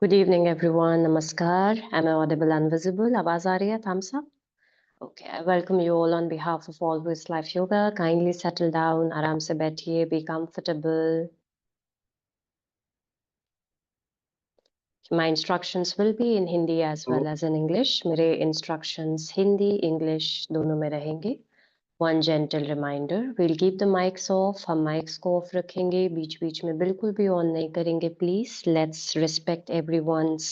Good evening, everyone. Namaskar. Am I audible and visible? आवाज आ रही है? Thumbs up. Okay. I welcome you all on behalf of Always Life Yoga. Kindly settle down. आराम से बैठिए. Be comfortable. My instructions will be in Hindi as well as in English. मेरे instructions Hindi, English दोनों में रहेंगे. One gentle reminder, we'll keep the mics off. हम mics को off रखेंगे. बीच बीच में बिल्कुल भी on नहीं करेंगे. Please, let's respect everyone's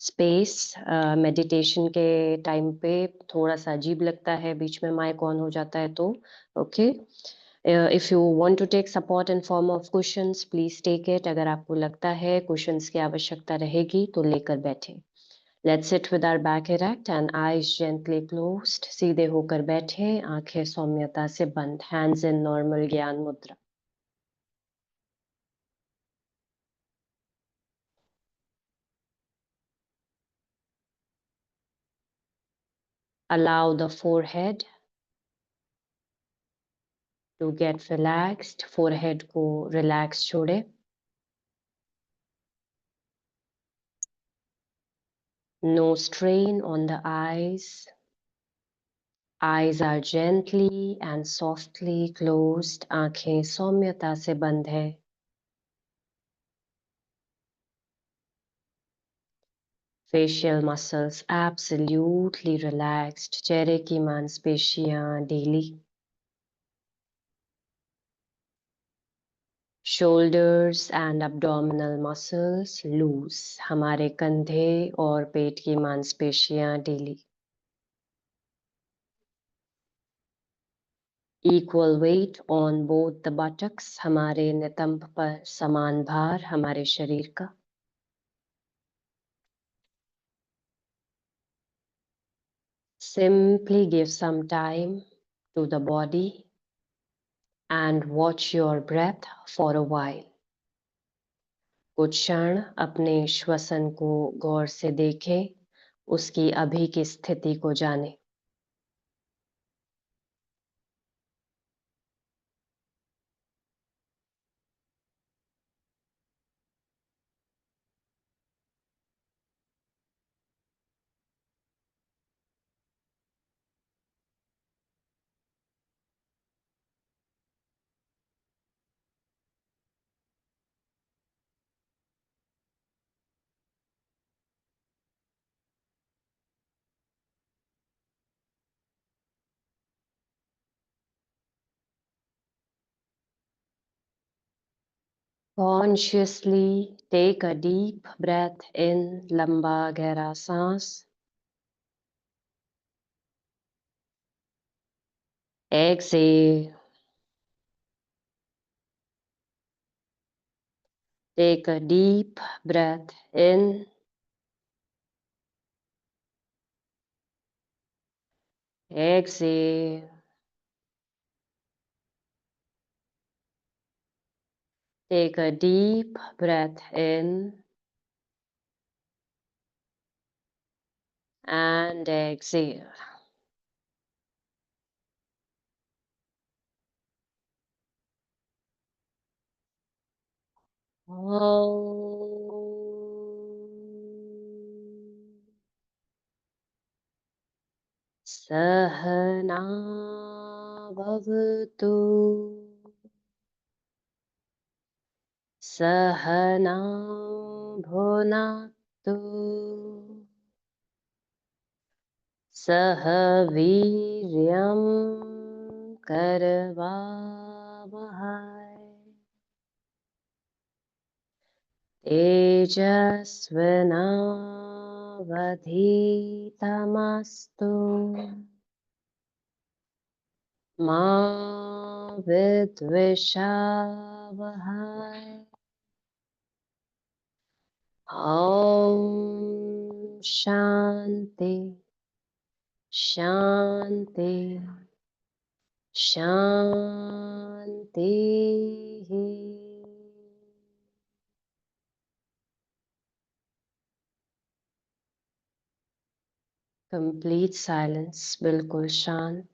space meditation के टाइम पे थोड़ा सा अजीब लगता है बीच में माइक ऑन हो जाता है तो okay if you want to take support in form of questions please take it अगर आपको लगता है क्वेश्चंस की आवश्यकता रहेगी तो लेकर बैठे let's sit with our back erect and eyes gently closed सीधे होकर बैठे आंखें सौम्यता से बंद हैंड्स इन नॉर्मल ज्ञान मुद्रा allow the forehead to get relaxed forehead को relax छोड़े no strain on the eyes. Eyes are gently and softly closed. आंखें सौम्यता से बंद है. Facial muscles absolutely relaxed. चेहरे की मांसपेशियां ढीली. Shoulders and abdominal muscles loose. हमारे कंधे और पेट की मांसपेशियां ढीली. Equal weight on both the buttocks. हमारे नितंब पर समान भार हमारे शरीर का. Simply give some time to the body and watch your breath for a while. कुछ क्षण अपने श्वसन को गौर से देखें, उसकी अभी की स्थिति को जानें. Consciously take a deep breath in, लंबा गहरा सांस. Exhale. Take a deep breath in. Exhale. Take a deep breath in and exhale. सहना भवतु सहना भुनक्तु सह वीर्यं करवावहै तेजस्विनावधीतमस्तु मा विद्विषावहै ॐ शान्ति शान्ति शान्तिः. Complete silence, बिल्कुल शांत.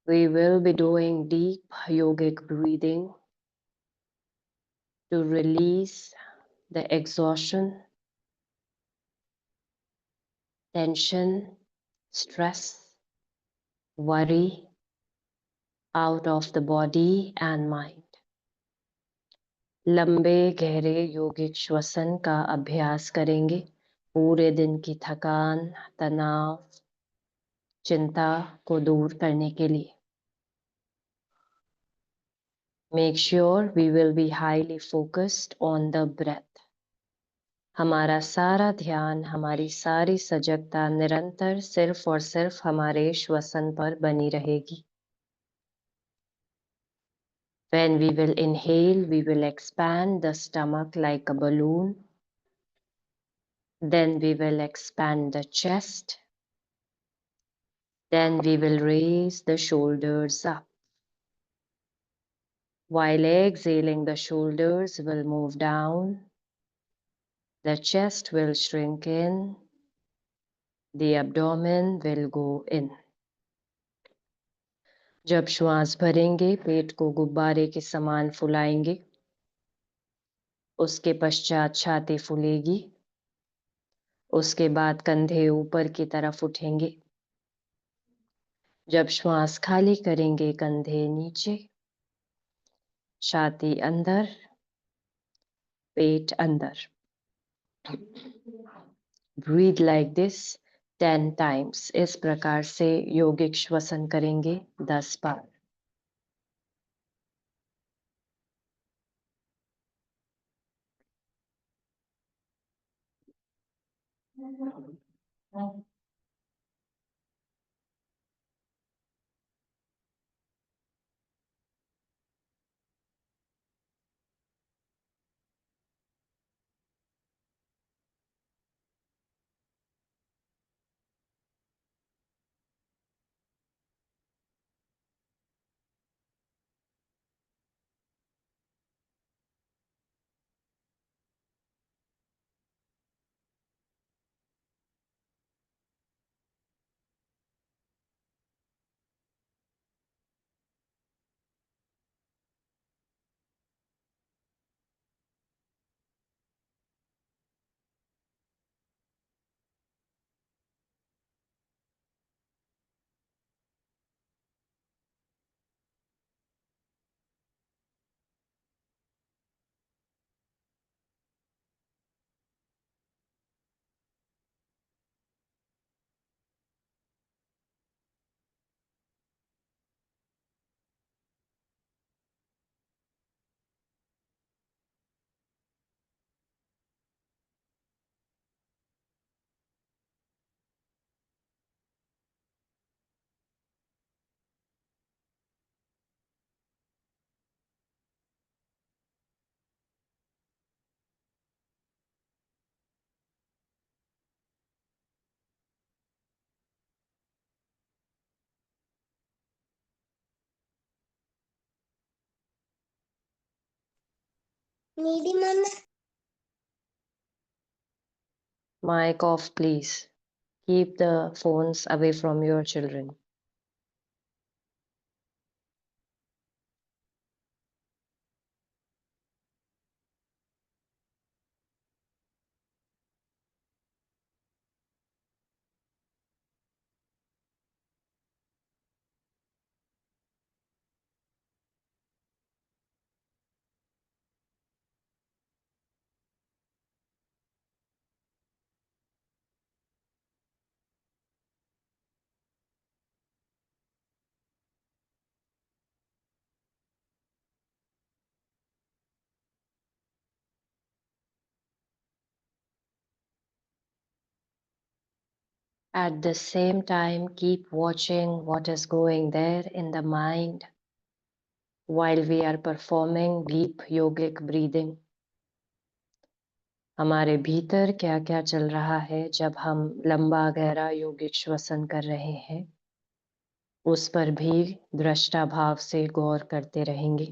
We will be doing deep yogic breathing to release the exhaustion, tension, stress, worry out of the body and mind. लंबे गहरे योगिक श्वसन का अभ्यास करेंगे पूरे दिन की थकान, तनाव, चिंता को दूर करने के लिए. Make sure we will be highly focused on the breath. हमारा सारा ध्यान, हमारी सारी सजगता निरंतर सिर्फ और सिर्फ हमारे श्वसन पर बनी रहेगी. When we will inhale, we will expand the stomach like a balloon. Then we will expand the chest. Then we will raise the shoulders up. While exhaling, the shoulders will move down. The chest will shrink in. The abdomen will go in. जब श्वास भरेंगे, पेट को गुब्बारे के समान फुलाएंगे. उसके पश्चात छाती फूलेगी. उसके बाद कंधे ऊपर की तरफ उठेंगे. जब श्वास खाली करेंगे, कंधे नीचे, छाती अंदर, पेट अंदर. Breathe like this 10 times. इस प्रकार से योगिक श्वसन करेंगे 10 बार. Needy mama. Mic off, please. Keep the phones away from your children. At the same time, keep watching what is going there in the mind while we are performing deep yogic breathing. हमारे भीतर क्या क्या चल रहा है जब हम लंबा गहरा योगिक श्वसन कर रहे हैं, उस पर भी दृष्टा भाव से गौर करते रहेंगे.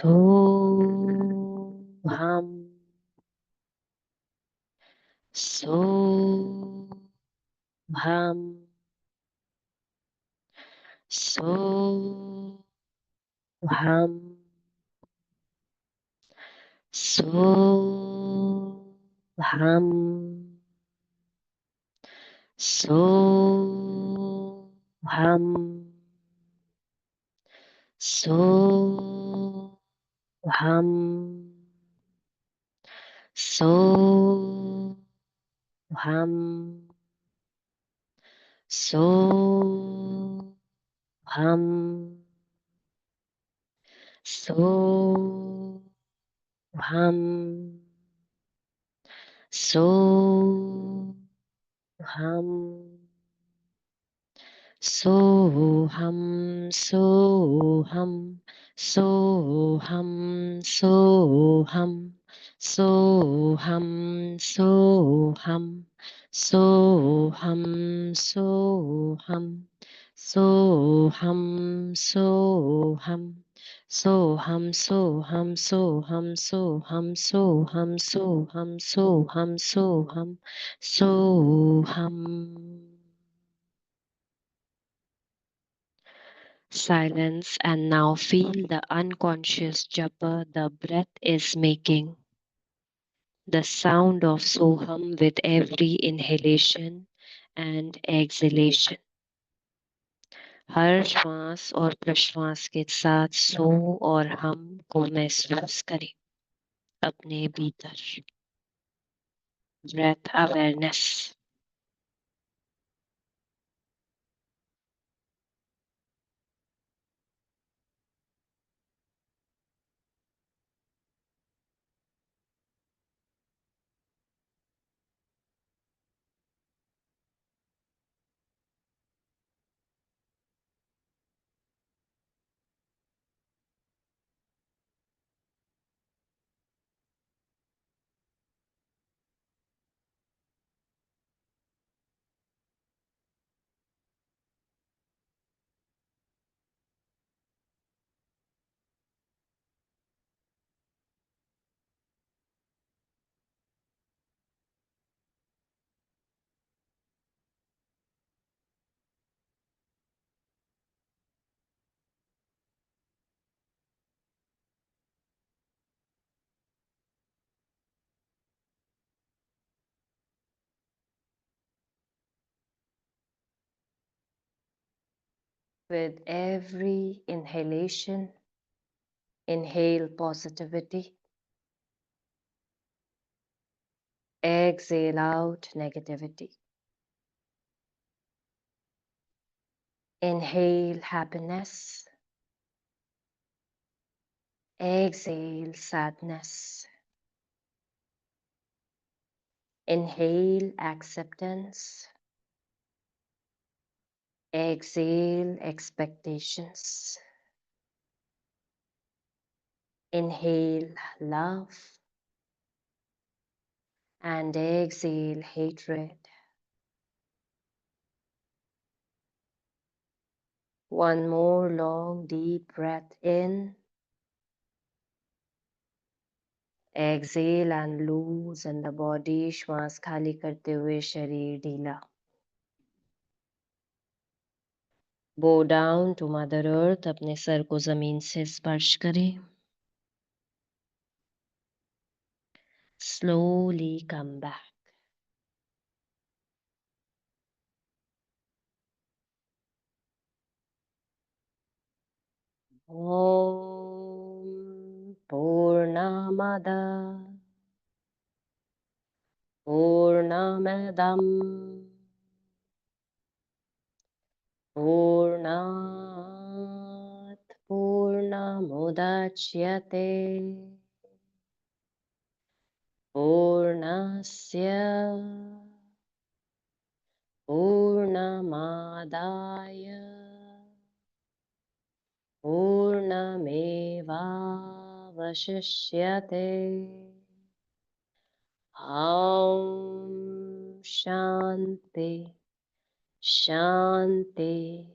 Soham. Soham. Soham. Soham. Soham. Soham. Soham. Soham. Soham. Soham. Soham, soham, soham, soham, soham, soham, soham, soham, soham, soham, soham, soham, soham, soham, soham, soham, soham, soham, soham. Silence, and now feel the unconscious japa the breath is making. The sound of Soham with every inhalation and exhalation. हर श्वास और प्रश्वास के साथ सो और हम को महसूस करें अपने भीतर. Breath awareness. With every inhalation, inhale positivity. Exhale out negativity. Inhale happiness. Exhale sadness. Inhale acceptance. Exhale expectations. Inhale love. And exhale hatred. One more long deep breath in. Exhale and loosen the body. श्वास खाली करते हुए शरीर ढीला. Bow down to Mother Earth. अपने sir को जमीन से स्पर्श करें. Slowly come back. Om Purnamada Purnamidam Purnat Purnamudachyate Purnasya Purnamadaya Purnamevavashishyate. Om Shanti Shanti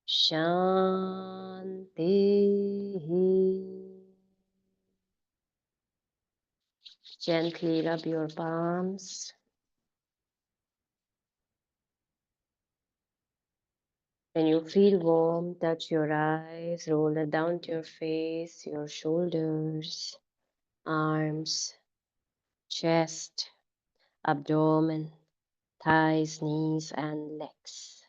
Shanti. Gently rub your palms. When you feel warm, touch your eyes, roll it down to your face, your shoulders, arms, chest, abdomen, thighs, knees, and legs.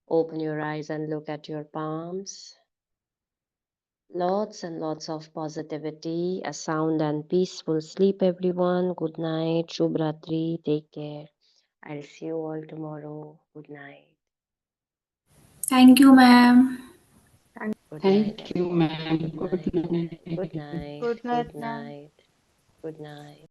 Open your eyes and look at your palms. Lots and lots of positivity, a sound and peaceful sleep, everyone. Good night. Shubh Ratri. Take care. I'll see you all tomorrow. Good night. Thank you, ma'am. Good night, Thank you, everyone. ma'am. Good Good night. night. Good night. Good night, Good ma'am. night. Good night.